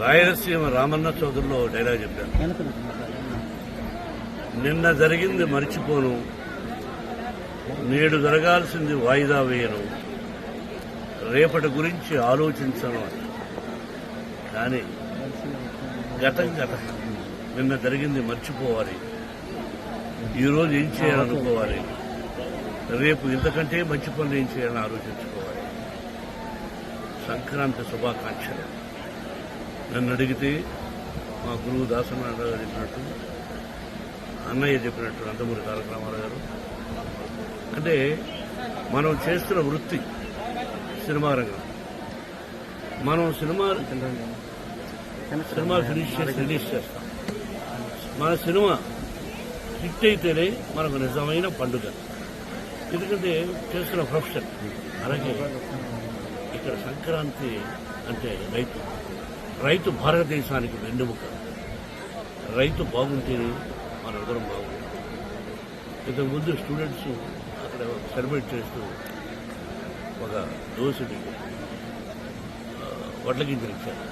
Rayalaseema Ramanna చౌదరిలో dialogue చెప్పారు. నిన్న జరిగింది మర్చిపోను, నేడు జరగాల్సింది వాయిదా వేయను, రేపటి గురించి ఆలోచించను. కానీ గతం నిన్న జరిగింది మర్చిపోవాలి, ఈరోజు ఏం చేయాలనుకోవాలి, రేపు ఇంతకంటే మంచి పనులు ఏం చేయాలని ఆలోచించుకోవాలి. సంక్రాంతి శుభాకాంక్షలు. నన్ను అడిగితే మా గురువు దాసనారాయణ గారు చెప్పినట్టు, అన్నయ్య చెప్పినట్టు, నందమూరి తారక రామారావు గారు, అంటే మనం చేస్తున్న వృత్తి సినిమా రంగం. మనం సినిమా ఫినిష్ చేసి రిలీజ్ చేస్తాం. మన సినిమా హిట్ అయితేనే మనకు నిజమైన పండుగ. ఎందుకంటే చేస్తున్న ప్రొఫెషన్. అలాగే ఇక్కడ సంక్రాంతి అంటే రైతు భారతదేశానికి వెన్నెముక. రైతు బాగుంటేనే మన అందరం బాగుంటుంది. ఇంతకుముందు స్టూడెంట్స్ అక్కడ సెలబ్రేట్ చేస్తూ ఒక దోసుడి వడ్ల గింజలు ఇచ్చారు.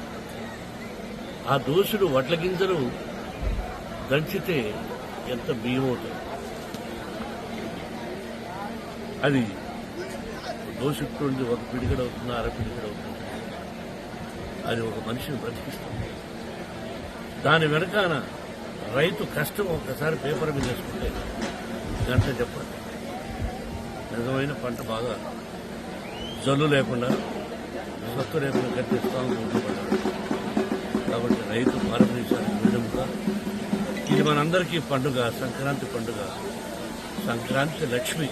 ఆ దోసుడు వడ్ల గింజలు దంచితే ఎంత బియ్యం అవుతుంది. అది దోసుకుంది ఒక పిడికడ అవుతుంది, అర పిడికడ అవుతుంది. అది ఒక మనిషిని బ్రతికిస్తుంది. దాని వెనకాల రైతు కష్టం ఒక్కసారి పేపర్ మీద వేసుకుంటే గంట చెప్పండి. నిజమైన పంట బాగా జల్లు లేకుండా, సత్తు లేకుండా కట్టిస్తాము ఉంటుపడ్డాడు. కాబట్టి రైతు భారతదేశానికి వెన్నెముక. ఇది మనందరికీ పండుగ, సంక్రాంతి పండుగ. సంక్రాంతి లక్ష్మి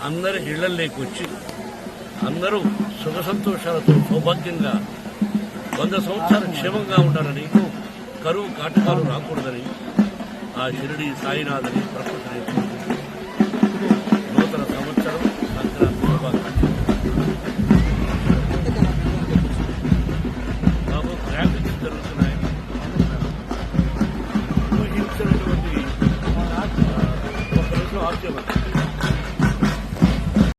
అందరి ఇళ్లలోకి వచ్చి అందరూ సుఖ సంతోషాలతో సౌభాగ్యంగా 100 సంవత్సరాలు క్షేమంగా ఉండాలని, కరువు కాటకాలు రాకూడదని ఆ షిరిడి సాయినాథని ప్రకృతిని